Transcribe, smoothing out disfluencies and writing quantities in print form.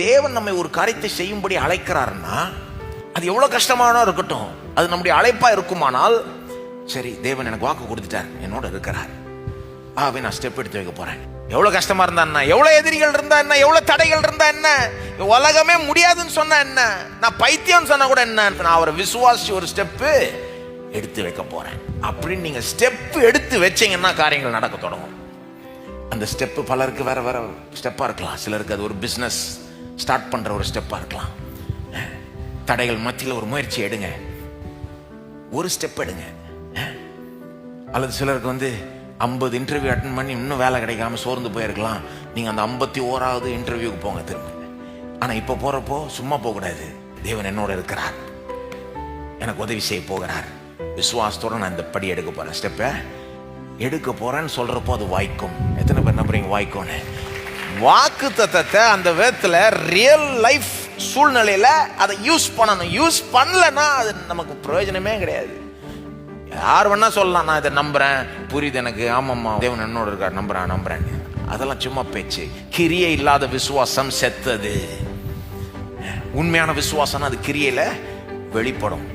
தேவன் நம்மை ஒரு காரியத்தை செய்யும்படி அழைக்கிறாருன்னா அது எவ்வளவு கஷ்டமான இருக்கட்டும், அது நம்முடைய அழைப்பா இருக்குமானால், சரி தேவன் எனக்கு வாக்கு கொடுத்துட்டார், என்னோட இருக்கிறார், ஆகவே நான் ஸ்டெப் எடுத்து வைக்க போறேன். எவ்வளவு கஷ்டமா இருந்தா என்ன, எவ்வளவு எதிரிகள் இருந்தா என்ன, எவ்வளவு தடைகள் இருந்தா என்ன, உலகமே முடியாதுன்னு சொன்னா என்ன, நான் பைத்தியம் சொன்னா கூட என்ன, நான் அவரை விசுவாசி ஒரு ஸ்டெப் எடுத்து வைக்க போறேன் அப்படின்னு நீங்க ஸ்டெப் எடுத்து வச்சீங்கன்னா காரியங்கள் நடக்க தொடங்கும். அந்த ஸ்டெப் பலருக்கு வேற வேற ஸ்டெப்பா இருக்கலாம். சிலருக்கு அது ஒரு பிசினஸ் ஸ்டார்ட் பண்ற ஒரு ஸ்டெப்பா இருக்கலாம். தடைகள் மத்தியில் ஒரு முயற்சி எடுங்க, ஒரு ஸ்டெப் எடுங்க. அல்லது சிலருக்கு 50 இன்டர்வியூ அட்டன் பண்ணி இன்னும் வேலை கிடைக்காம சோர்ந்து போயிருக்கலாம். நீங்க அந்த 51வது இன்டர்வியூக்கு போங்க திரும்ப. ஆனா இப்ப போறப்போ சும்மா போக கூடாது. தேவன் என்னோட இருக்கிறார், எனக்கு உதவி செய்ய போகிறார், விசுவாசத்தோட நான் இந்த படி எடுக்க போறேன், ஸ்டெப்பை எடுக்க போறேன்னு சொல்றப்போ அது வாய்க்கும். எத்தனை பேர் நம்புறீங்க வாய்க்கும்னு? வாக்கு தத்தத்தை அந்த விதத்துல ரியல் லைஃப் சூழ்நிலையில அதை யூஸ் பண்ணணும். யூஸ் பண்ணலன்னா அது நமக்கு பிரயோஜனமே கிடையாது. யார் வேணா சொல்லலாம், நான் இதை நம்புறேன், புரியுது எனக்கு, ஆமாம்மா தேவன் என்னோட இருக்கார், நம்புறேன். அதெல்லாம் சும்மா பேச்சு. கிரியை இல்லாத விசுவாசம் செத்தது. உண்மையான விசுவாசம் அது கிரியையில வெளிப்படும்.